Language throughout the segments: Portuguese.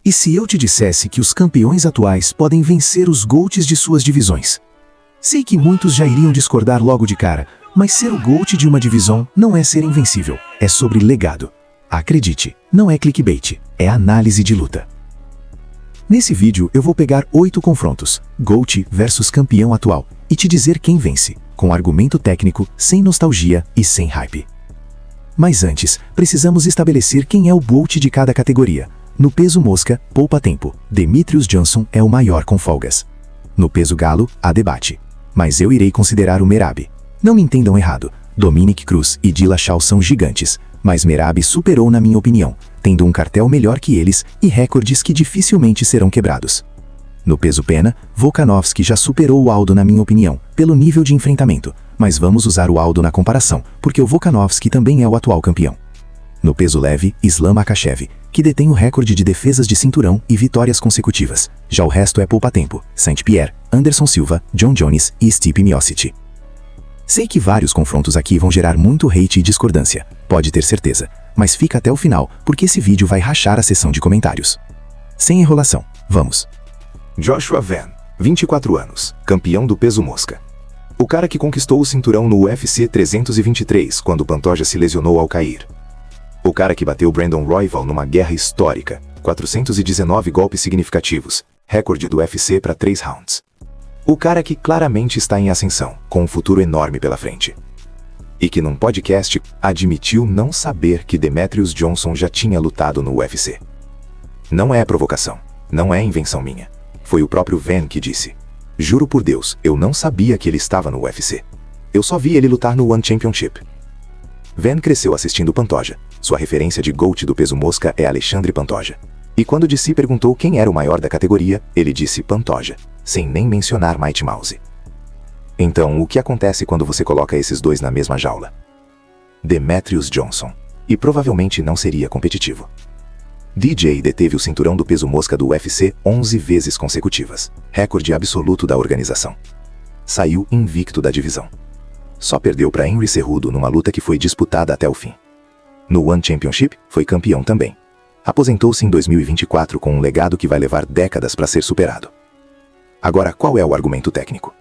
E se eu te dissesse que os campeões atuais podem vencer os GOATs de suas divisões? Sei que muitos já iriam discordar logo de cara, mas ser o GOAT de uma divisão não é ser invencível, é sobre legado. Acredite, não é clickbait, é análise de luta. Nesse vídeo eu vou pegar 8 confrontos, GOAT versus campeão atual, e te dizer quem vence, com argumento técnico, sem nostalgia e sem hype. Mas antes, precisamos estabelecer quem é o GOAT de cada categoria. No peso mosca, poupa tempo, Demetrius Johnson é o maior com folgas. No peso galo, há debate. Mas eu irei considerar o Merab. Não me entendam errado, Dominick Cruz e Dillashaw são gigantes, mas Merab superou na minha opinião, tendo um cartel melhor que eles e recordes que dificilmente serão quebrados. No peso pena, Volkanovski já superou o Aldo na minha opinião, pelo nível de enfrentamento, mas vamos usar o Aldo na comparação, porque o Volkanovski também é o atual campeão. No peso leve, Islam Makhachev, que detém o recorde de defesas de cinturão e vitórias consecutivas. Já o resto é poupa-tempo, Saint-Pierre, Anderson Silva, John Jones e Stipe Miocic. Sei que vários confrontos aqui vão gerar muito hate e discordância, pode ter certeza, mas fica até o final, porque esse vídeo vai rachar a seção de comentários. Sem enrolação, vamos! Joshua Van, 24 anos, campeão do peso mosca. O cara que conquistou o cinturão no UFC 323 quando Pantoja se lesionou ao cair. O cara que bateu Brandon Royval numa guerra histórica, 419 golpes significativos, recorde do UFC para 3 rounds. O cara que claramente está em ascensão, com um futuro enorme pela frente. E que num podcast admitiu não saber que Demetrius Johnson já tinha lutado no UFC. Não é provocação, não é invenção minha. Foi o próprio Van que disse. Juro por Deus, eu não sabia que ele estava no UFC. Eu só vi ele lutar no One Championship. Van cresceu assistindo Pantoja. Sua referência de GOAT do peso mosca é Alexandre Pantoja. E quando DC perguntou quem era o maior da categoria, ele disse Pantoja, sem nem mencionar Mighty Mouse. Então, o que acontece quando você coloca esses dois na mesma jaula? Demetrius Johnson. E provavelmente não seria competitivo. DJ deteve o cinturão do peso mosca do UFC 11 vezes consecutivas, recorde absoluto da organização. Saiu invicto da divisão. Só perdeu para Henry Cejudo numa luta que foi disputada até o fim. No One Championship, foi campeão também. Aposentou-se em 2024 com um legado que vai levar décadas para ser superado. Agora, qual é o argumento técnico?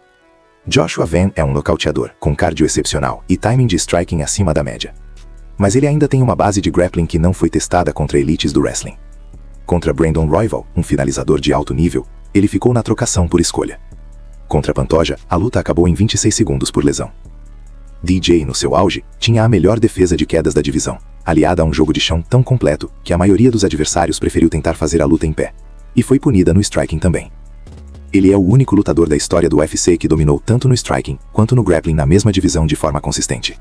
Joshua Van é um nocauteador, com cardio excepcional e timing de striking acima da média. Mas ele ainda tem uma base de grappling que não foi testada contra elites do wrestling. Contra Brandon Royval, um finalizador de alto nível, ele ficou na trocação por escolha. Contra Pantoja, a luta acabou em 26 segundos por lesão. DJ, no seu auge, tinha a melhor defesa de quedas da divisão, aliada a um jogo de chão tão completo que a maioria dos adversários preferiu tentar fazer a luta em pé. E foi punida no striking também. Ele é o único lutador da história do UFC que dominou tanto no striking quanto no grappling na mesma divisão de forma consistente.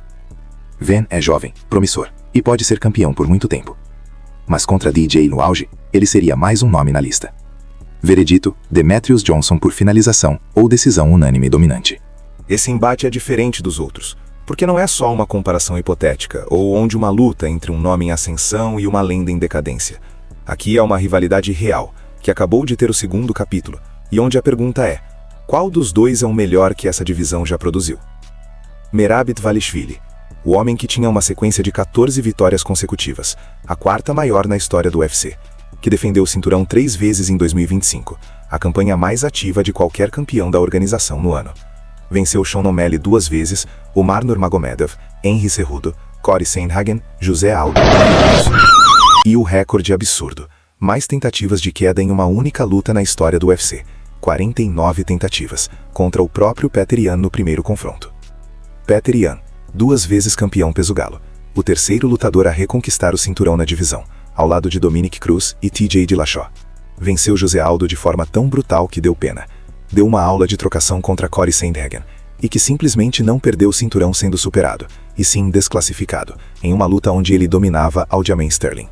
Van é jovem, promissor, e pode ser campeão por muito tempo. Mas contra DJ no auge, ele seria mais um nome na lista. Veredito, Demetrius Johnson por finalização ou decisão unânime dominante. Esse embate é diferente dos outros, porque não é só uma comparação hipotética, ou onde uma luta entre um nome em ascensão e uma lenda em decadência. Aqui é uma rivalidade real, que acabou de ter o segundo capítulo, e onde a pergunta é, qual dos dois é o melhor que essa divisão já produziu? Merab Dvalishvili, o homem que tinha uma sequência de 14 vitórias consecutivas, a quarta maior na história do UFC, que defendeu o cinturão 3 vezes em 2025, a campanha mais ativa de qualquer campeão da organização no ano. Venceu Sean O'Malley 2 vezes, Umar Nurmagomedov, Henry Cejudo, Cory Sandhagen, José Aldo e o recorde absurdo, mais tentativas de queda em uma única luta na história do UFC, 49 tentativas, contra o próprio Petr Yan no primeiro confronto. Petr Yan, 2 vezes campeão peso galo, o terceiro lutador a reconquistar o cinturão na divisão, ao lado de Dominick Cruz e TJ Dillashaw. Venceu José Aldo de forma tão brutal que deu pena. Deu uma aula de trocação contra Cory Sandhagen, e que simplesmente não perdeu o cinturão sendo superado, e sim desclassificado, em uma luta onde ele dominava Aljamain Sterling.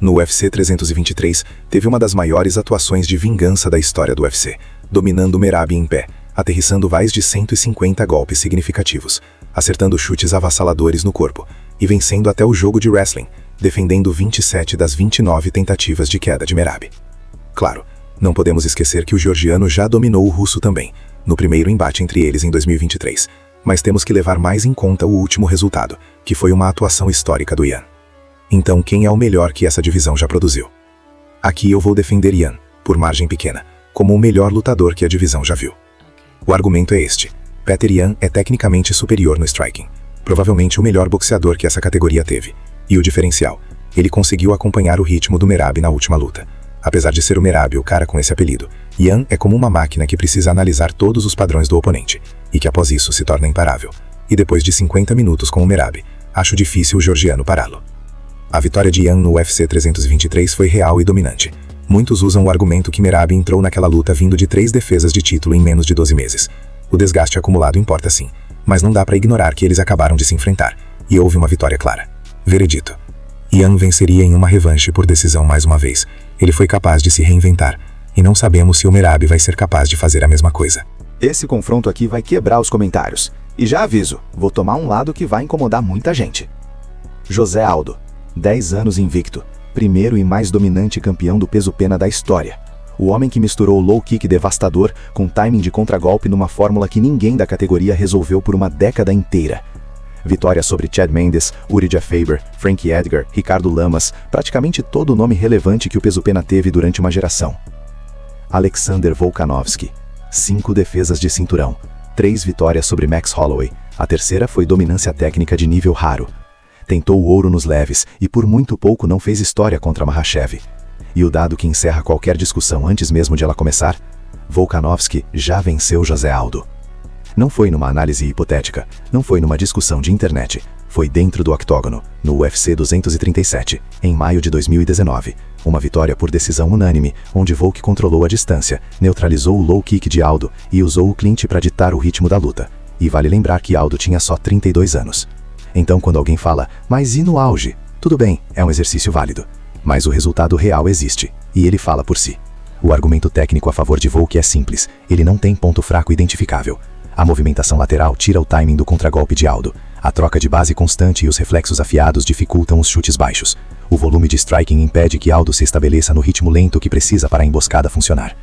No UFC 323, teve uma das maiores atuações de vingança da história do UFC, dominando Merab em pé, aterrissando mais de 150 golpes significativos, acertando chutes avassaladores no corpo, e vencendo até o jogo de wrestling, defendendo 27 das 29 tentativas de queda de Merab. Claro, não podemos esquecer que o georgiano já dominou o russo também, no primeiro embate entre eles em 2023, mas temos que levar mais em conta o último resultado, que foi uma atuação histórica do Yan. Então quem é o melhor que essa divisão já produziu? Aqui eu vou defender Yan, por margem pequena, como o melhor lutador que a divisão já viu. O argumento é este: Petr Yan é tecnicamente superior no striking, provavelmente o melhor boxeador que essa categoria teve. E o diferencial: ele conseguiu acompanhar o ritmo do Merab na última luta. Apesar de ser o Merab o cara com esse apelido, Yan é como uma máquina que precisa analisar todos os padrões do oponente, e que após isso se torna imparável. E depois de 50 minutos com o Merab, acho difícil o georgiano pará-lo. A vitória de Yan no UFC 323 foi real e dominante. Muitos usam o argumento que Merab entrou naquela luta vindo de 3 defesas de título em menos de 12 meses. O desgaste acumulado importa sim, mas não dá para ignorar que eles acabaram de se enfrentar, e houve uma vitória clara. Veredito: Yan venceria em uma revanche por decisão mais uma vez. Ele foi capaz de se reinventar, e não sabemos se o Merab vai ser capaz de fazer a mesma coisa. Esse confronto aqui vai quebrar os comentários. E já aviso, vou tomar um lado que vai incomodar muita gente. José Aldo, 10 anos invicto, primeiro e mais dominante campeão do peso-pena da história. O homem que misturou low kick devastador com timing de contragolpe numa fórmula que ninguém da categoria resolveu por uma década inteira. Vitória sobre Chad Mendes, Urijah Faber, Frankie Edgar, Ricardo Lamas, praticamente todo o nome relevante que o peso-pena teve durante uma geração. Alexander Volkanovski, 5 defesas de cinturão, 3 vitórias sobre Max Holloway, a terceira foi dominância técnica de nível raro. Tentou o ouro nos leves e por muito pouco não fez história contra Makhachev. E o dado que encerra qualquer discussão antes mesmo de ela começar: Volkanovski já venceu José Aldo. Não foi numa análise hipotética, não foi numa discussão de internet, foi dentro do octógono, no UFC 237, em maio de 2019, uma vitória por decisão unânime, onde Volk controlou a distância, neutralizou o low kick de Aldo e usou o clinch para ditar o ritmo da luta. E vale lembrar que Aldo tinha só 32 anos. Então quando alguém fala, mas e no auge? Tudo bem, é um exercício válido. Mas o resultado real existe, e ele fala por si. O argumento técnico a favor de Volk é simples, ele não tem ponto fraco identificável. A movimentação lateral tira o timing do contragolpe de Aldo. A troca de base constante e os reflexos afiados dificultam os chutes baixos. O volume de striking impede que Aldo se estabeleça no ritmo lento que precisa para a emboscada funcionar.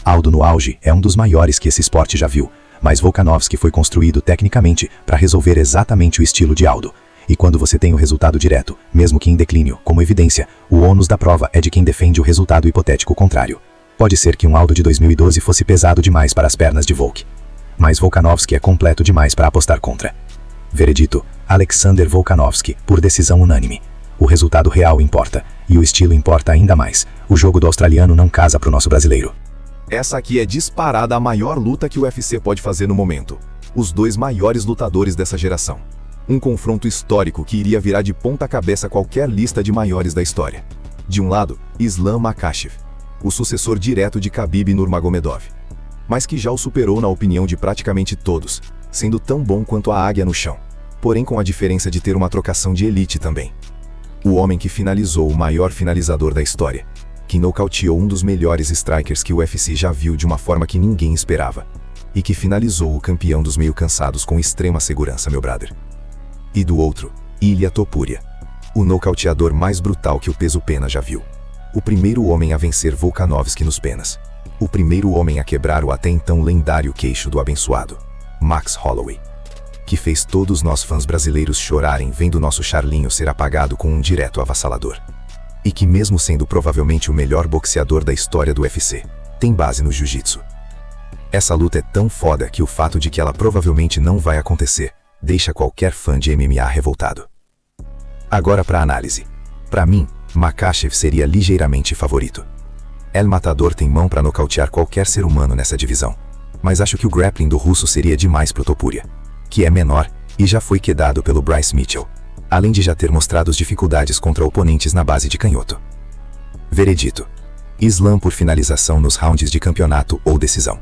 Aldo no auge é um dos maiores que esse esporte já viu, mas Volkanovski foi construído tecnicamente para resolver exatamente o estilo de Aldo. E quando você tem o resultado direto, mesmo que em declínio, como evidência, o ônus da prova é de quem defende o resultado hipotético contrário. Pode ser que um Aldo de 2012 fosse pesado demais para as pernas de Volk, mas Volkanovski é completo demais para apostar contra. Veredito: Alexander Volkanovski, por decisão unânime. O resultado real importa, e o estilo importa ainda mais. O jogo do australiano não casa pro nosso brasileiro. Essa aqui é disparada a maior luta que o UFC pode fazer no momento. Os 2 maiores lutadores dessa geração. Um confronto histórico que iria virar de ponta cabeça qualquer lista de maiores da história. De um lado, Islam Makhachev, o sucessor direto de Khabib Nurmagomedov, mas que já o superou na opinião de praticamente todos, sendo tão bom quanto a águia no chão, porém com a diferença de ter uma trocação de elite também. O homem que finalizou o maior finalizador da história, que nocauteou um dos melhores strikers que o UFC já viu de uma forma que ninguém esperava, e que finalizou o campeão dos meio cansados com extrema segurança, meu brother. E do outro, Ilia Topuria, o nocauteador mais brutal que o peso-pena já viu. O primeiro homem a vencer Volkanovski nos penas. O primeiro homem a quebrar o até então lendário queixo do abençoado, Max Holloway, que fez todos nós fãs brasileiros chorarem vendo nosso Charlinho ser apagado com um direto avassalador. E que mesmo sendo provavelmente o melhor boxeador da história do UFC, tem base no jiu-jitsu. Essa luta é tão foda que o fato de que ela provavelmente não vai acontecer, deixa qualquer fã de MMA revoltado. Agora pra análise. Pra mim, Makhachev seria ligeiramente favorito. El Matador tem mão pra nocautear qualquer ser humano nessa divisão. Mas acho que o grappling do russo seria demais pro Topuria, que é menor e já foi quedado pelo Bryce Mitchell, além de já ter mostrado dificuldades contra oponentes na base de canhoto. Veredito: Islam por finalização nos rounds de campeonato ou decisão.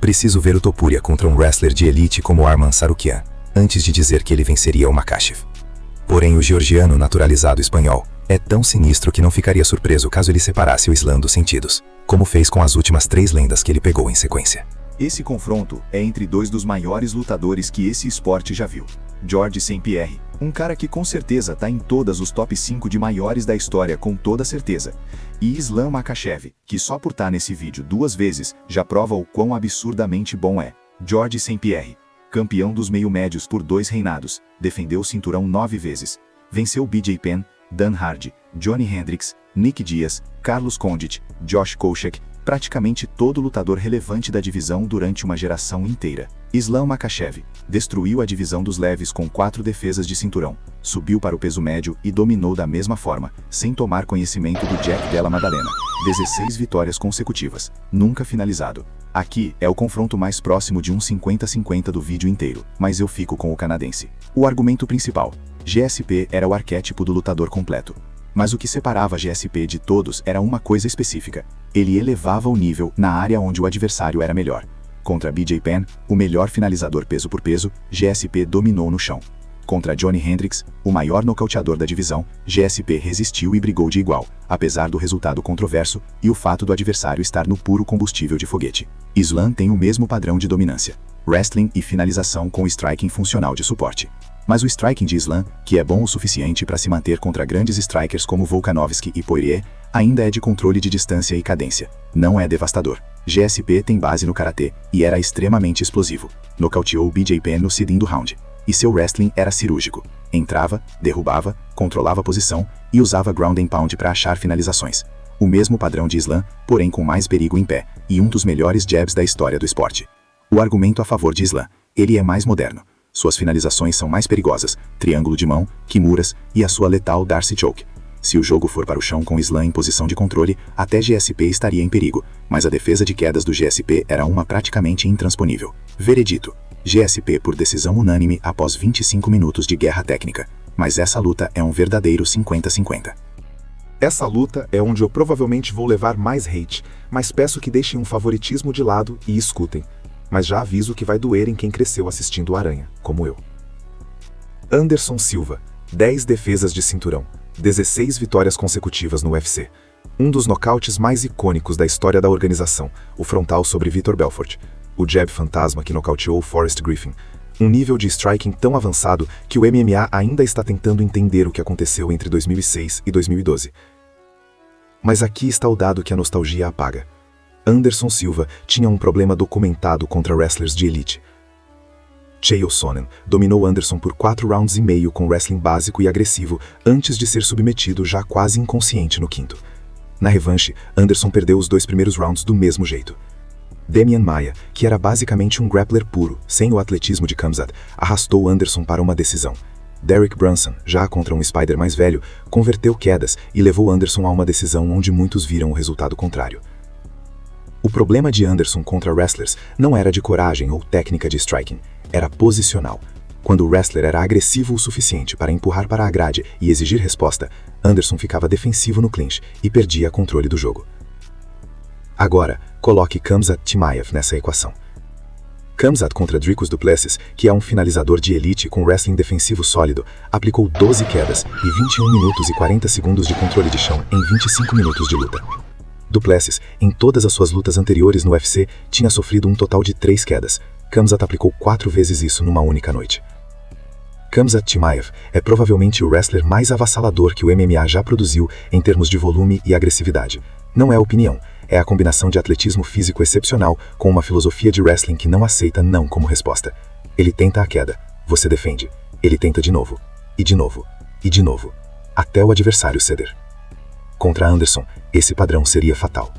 Preciso ver o Topuria contra um wrestler de elite como Arman Sarukian, antes de dizer que ele venceria o Makhachev. Porém o georgiano naturalizado espanhol é tão sinistro que não ficaria surpreso caso ele separasse o Islam dos sentidos, como fez com as últimas 3 lendas que ele pegou em sequência. Esse confronto é entre 2 dos maiores lutadores que esse esporte já viu. Georges St-Pierre, um cara que com certeza tá em todas os top 5 de maiores da história com toda certeza. E Islam Makhachev, que só por estar nesse vídeo 2 vezes já prova o quão absurdamente bom é. Georges St-Pierre, campeão dos meio-médios por 2 reinados, defendeu o cinturão 9 vezes. Venceu BJ Penn, Dan Hardy, Johnny Hendricks, Nick Diaz, Carlos Condit, Josh Koscheck, praticamente todo lutador relevante da divisão durante uma geração inteira. Islam Makhachev destruiu a divisão dos leves com 4 defesas de cinturão, subiu para o peso médio e dominou da mesma forma, sem tomar conhecimento do Jack Della Maddalena. 16 vitórias consecutivas, nunca finalizado. Aqui é o confronto mais próximo de um 50-50 do vídeo inteiro, mas eu fico com o canadense. O argumento principal: GSP era o arquétipo do lutador completo. Mas o que separava GSP de todos era uma coisa específica: ele elevava o nível na área onde o adversário era melhor. Contra BJ Penn, o melhor finalizador peso por peso, GSP dominou no chão. Contra Johnny Hendricks, o maior nocauteador da divisão, GSP resistiu e brigou de igual, apesar do resultado controverso e o fato do adversário estar no puro combustível de foguete. Islam tem o mesmo padrão de dominância: wrestling e finalização com striking funcional de suporte. Mas o striking de Islam, que é bom o suficiente para se manter contra grandes strikers como Volkanovski e Poirier, ainda é de controle de distância e cadência. Não é devastador. GSP tem base no karatê e era extremamente explosivo. Nocauteou BJ Penn no segundo round. E seu wrestling era cirúrgico. Entrava, derrubava, controlava a posição e usava ground and pound para achar finalizações. O mesmo padrão de Islam, porém com mais perigo em pé, e um dos melhores jabs da história do esporte. O argumento a favor de Islam: ele é mais moderno. Suas finalizações são mais perigosas, triângulo de mão, kimuras e a sua letal Darcy Choke. Se o jogo for para o chão com Islam em posição de controle, até GSP estaria em perigo, mas a defesa de quedas do GSP era uma praticamente intransponível. Veredito: GSP por decisão unânime após 25 minutos de guerra técnica. Mas essa luta é um verdadeiro 50-50. Essa luta é onde eu provavelmente vou levar mais hate, mas peço que deixem um favoritismo de lado e escutem. Mas já aviso que vai doer em quem cresceu assistindo Aranha, como eu. Anderson Silva, 10 defesas de cinturão, 16 vitórias consecutivas no UFC. Um dos nocautes mais icônicos da história da organização, o frontal sobre Vitor Belfort. O jab fantasma que nocauteou Forrest Griffin. Um nível de striking tão avançado que o MMA ainda está tentando entender o que aconteceu entre 2006 e 2012. Mas aqui está o dado que a nostalgia apaga. Anderson Silva tinha um problema documentado contra wrestlers de elite. Chael Sonnen dominou Anderson por 4 rounds e meio com wrestling básico e agressivo antes de ser submetido já quase inconsciente no quinto. Na revanche, Anderson perdeu os 2 primeiros rounds do mesmo jeito. Demian Maia, que era basicamente um grappler puro, sem o atletismo de Khamzat, arrastou Anderson para uma decisão. Derek Brunson, já contra um Spider mais velho, converteu quedas e levou Anderson a uma decisão onde muitos viram o resultado contrário. O problema de Anderson contra wrestlers não era de coragem ou técnica de striking, era posicional. Quando o wrestler era agressivo o suficiente para empurrar para a grade e exigir resposta, Anderson ficava defensivo no clinch e perdia controle do jogo. Agora, coloque Khamzat Chimaev nessa equação. Khamzat contra Dricus du Plessis, que é um finalizador de elite com wrestling defensivo sólido, aplicou 12 quedas e 21 minutos e 40 segundos de controle de chão em 25 minutos de luta. Du Plessis, em todas as suas lutas anteriores no UFC, tinha sofrido um total de 3 quedas. Khamzat aplicou 4 vezes isso numa única noite. Khamzat Chimaev é provavelmente o wrestler mais avassalador que o MMA já produziu em termos de volume e agressividade. Não é opinião, é a combinação de atletismo físico excepcional com uma filosofia de wrestling que não aceita não como resposta. Ele tenta a queda, você defende. Ele tenta de novo, e de novo, e de novo, até o adversário ceder. Contra Anderson, esse padrão seria fatal.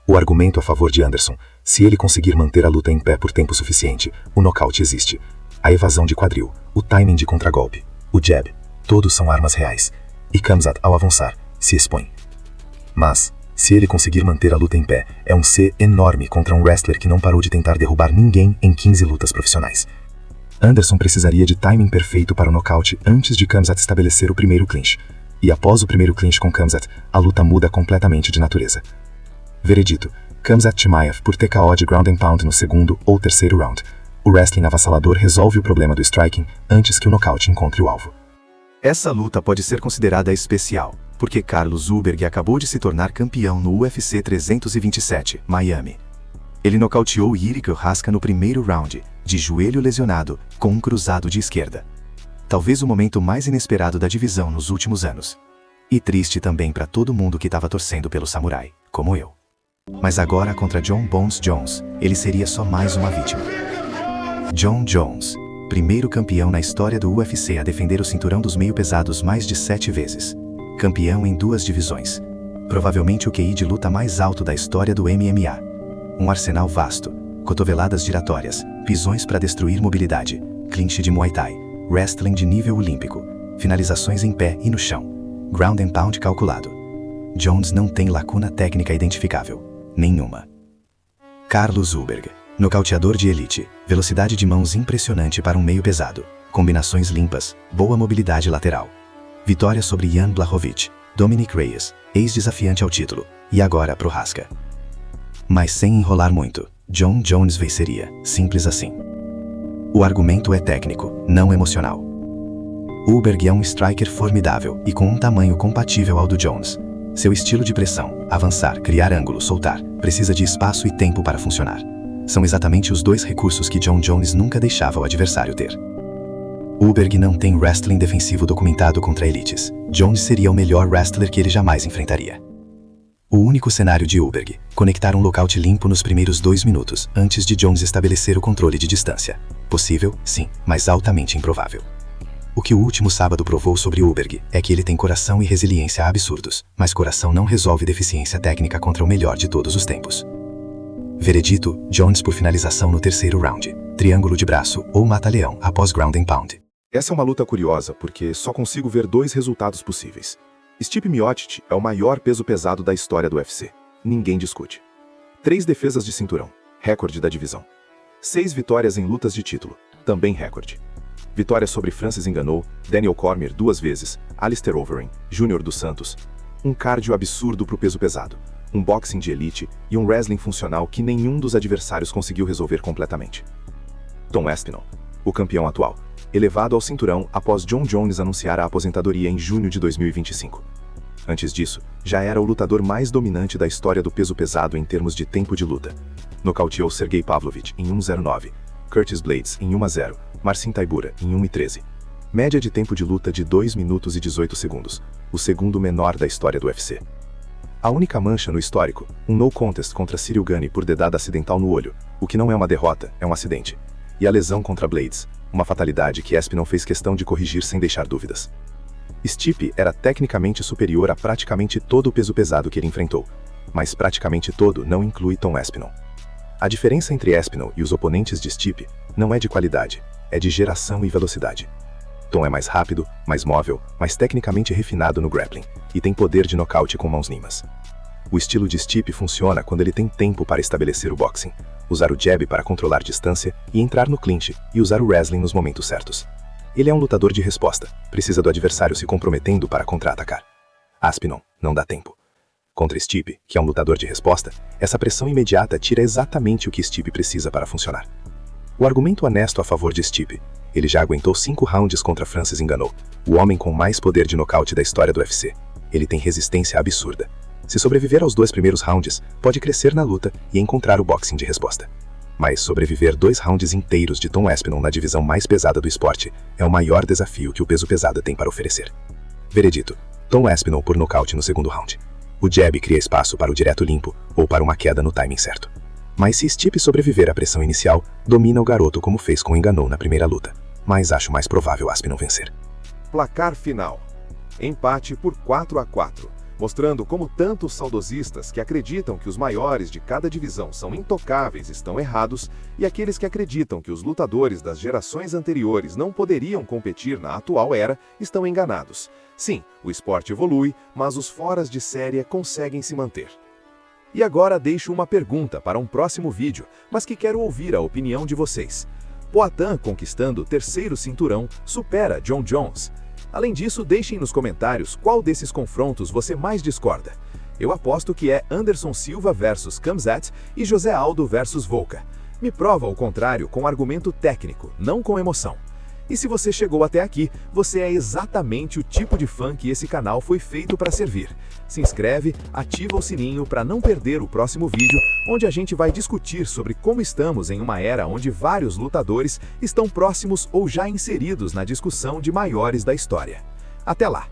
O argumento a favor de Anderson: se ele conseguir manter a luta em pé por tempo suficiente, o nocaute existe. A evasão de quadril, o timing de contragolpe, o jab, todos são armas reais. E Khamzat, ao avançar, se expõe. Mas, se ele conseguir manter a luta em pé, é um C enorme contra um wrestler que não parou de tentar derrubar ninguém em 15 lutas profissionais. Anderson precisaria de timing perfeito para o nocaute antes de Khamzat estabelecer o primeiro clinch. E após o primeiro clinch com Khamzat, a luta muda completamente de natureza. Veredito: Khamzat Chimaev por TKO de ground and pound no segundo ou terceiro round. O wrestling avassalador resolve o problema do striking antes que o nocaute encontre o alvo. Essa luta pode ser considerada especial, porque Carlos Ulberg acabou de se tornar campeão no UFC 327, Miami. Ele nocauteou Jiří Procházka no primeiro round, de joelho lesionado, com um cruzado de esquerda. Talvez o momento mais inesperado da divisão nos últimos anos. E triste também para todo mundo que estava torcendo pelo samurai, como eu. Mas agora contra John Bones Jones, ele seria só mais uma vítima. John Jones, primeiro campeão na história do UFC a defender o cinturão dos meio pesados mais de 7 vezes. campeão em 2 divisões. Provavelmente o QI de luta mais alto da história do MMA. Um arsenal vasto, cotoveladas giratórias, pisões para destruir mobilidade, clinch de Muay Thai, wrestling de nível olímpico, finalizações em pé e no chão, ground and pound calculado. Jones não tem lacuna técnica identificável. Nenhuma. Carlos Ulberg, nocauteador de elite, velocidade de mãos impressionante para um meio pesado, combinações limpas, boa mobilidade lateral. Vitória sobre Jan Blachowicz, Dominic Reyes, ex-desafiante ao título, e agora Prochazka. Mas sem enrolar muito, Jon Jones venceria, simples assim. O argumento é técnico, não emocional. Ulberg é um striker formidável e com um tamanho compatível ao do Jones. Seu estilo de pressão, avançar, criar ângulo, soltar, precisa de espaço e tempo para funcionar. São exatamente os 2 recursos que Jon Jones nunca deixava o adversário ter. Ulberg não tem wrestling defensivo documentado contra elites. Jones seria o melhor wrestler que ele jamais enfrentaria. O único cenário de Ulberg, conectar um lockout limpo nos primeiros 2 minutos, antes de Jones estabelecer o controle de distância. Possível, sim, mas altamente improvável. O que o último sábado provou sobre Ulberg é que ele tem coração e resiliência absurdos, mas coração não resolve deficiência técnica contra o melhor de todos os tempos. Veredito, Jones por finalização no 3º round, triângulo de braço ou mata-leão após ground and pound. Essa é uma luta curiosa porque só consigo ver 2 resultados possíveis. Stipe Miocic é o maior peso pesado da história do UFC. Ninguém discute. 3 defesas de cinturão, recorde da divisão. 6 vitórias em lutas de título, também recorde. Vitória sobre Francis Ngannou, Daniel Cormier 2 vezes, Alistair Overeem, Júnior dos Santos. Um cardio absurdo pro peso pesado, um boxing de elite e um wrestling funcional que nenhum dos adversários conseguiu resolver completamente. Tom Aspinall, o campeão atual, elevado ao cinturão após Jon Jones anunciar a aposentadoria em junho de 2025. Antes disso, já era o lutador mais dominante da história do peso pesado em termos de tempo de luta. Nocauteou Sergey Pavlovich em 1:09, Curtis Blades em 1:0, Marcin Tybura em 1:13. Média de tempo de luta de 2 minutos e 18 segundos, o segundo menor da história do UFC. A única mancha no histórico, um no contest contra Cyril Gane por dedada acidental no olho, o que não é uma derrota, é um acidente. E a lesão contra Blades, uma fatalidade que Aspinall fez questão de corrigir sem deixar dúvidas. Stipe era tecnicamente superior a praticamente todo o peso pesado que ele enfrentou, mas praticamente todo não inclui Tom Aspinall. A diferença entre Aspinall e os oponentes de Stipe não é de qualidade, é de geração e velocidade. Tom é mais rápido, mais móvel, mais tecnicamente refinado no grappling, e tem poder de nocaute com mãos limas. O estilo de Stipe funciona quando ele tem tempo para estabelecer o boxing, usar o jab para controlar distância e entrar no clinch e usar o wrestling nos momentos certos. Ele é um lutador de resposta, precisa do adversário se comprometendo para contra-atacar. Aspinall não dá tempo. Contra Stipe, que é um lutador de resposta, essa pressão imediata tira exatamente o que Stipe precisa para funcionar. O argumento honesto a favor de Stipe: ele já aguentou 5 rounds contra Francis Ngannou, o homem com mais poder de nocaute da história do UFC. Ele tem resistência absurda. Se sobreviver aos 2 primeiros rounds, pode crescer na luta e encontrar o boxing de resposta. Mas sobreviver 2 rounds inteiros de Tom Aspinall na divisão mais pesada do esporte é o maior desafio que o peso pesado tem para oferecer. Veredito: Tom Aspinall por nocaute no 2º round. O jab cria espaço para o direto limpo ou para uma queda no timing certo. Mas se Stipe sobreviver à pressão inicial, domina o garoto como fez com Ngannou na primeira luta. Mas acho mais provável Aspinall vencer. Placar final. Empate por 4-4, mostrando como tanto os saudosistas que acreditam que os maiores de cada divisão são intocáveis estão errados, e aqueles que acreditam que os lutadores das gerações anteriores não poderiam competir na atual era estão enganados. Sim, o esporte evolui, mas os foras de série conseguem se manter. E agora deixo uma pergunta para um próximo vídeo, mas que quero ouvir a opinião de vocês. Poatan conquistando o 3º cinturão supera Jon Jones? Além disso, deixem nos comentários qual desses confrontos você mais discorda. Eu aposto que é Anderson Silva versus Khamzat e José Aldo versus Volka. Me prova o contrário com argumento técnico, não com emoção. E se você chegou até aqui, você é exatamente o tipo de fã que esse canal foi feito para servir. Se inscreve, ativa o sininho para não perder o próximo vídeo, onde a gente vai discutir sobre como estamos em uma era onde vários lutadores estão próximos ou já inseridos na discussão de maiores da história. Até lá!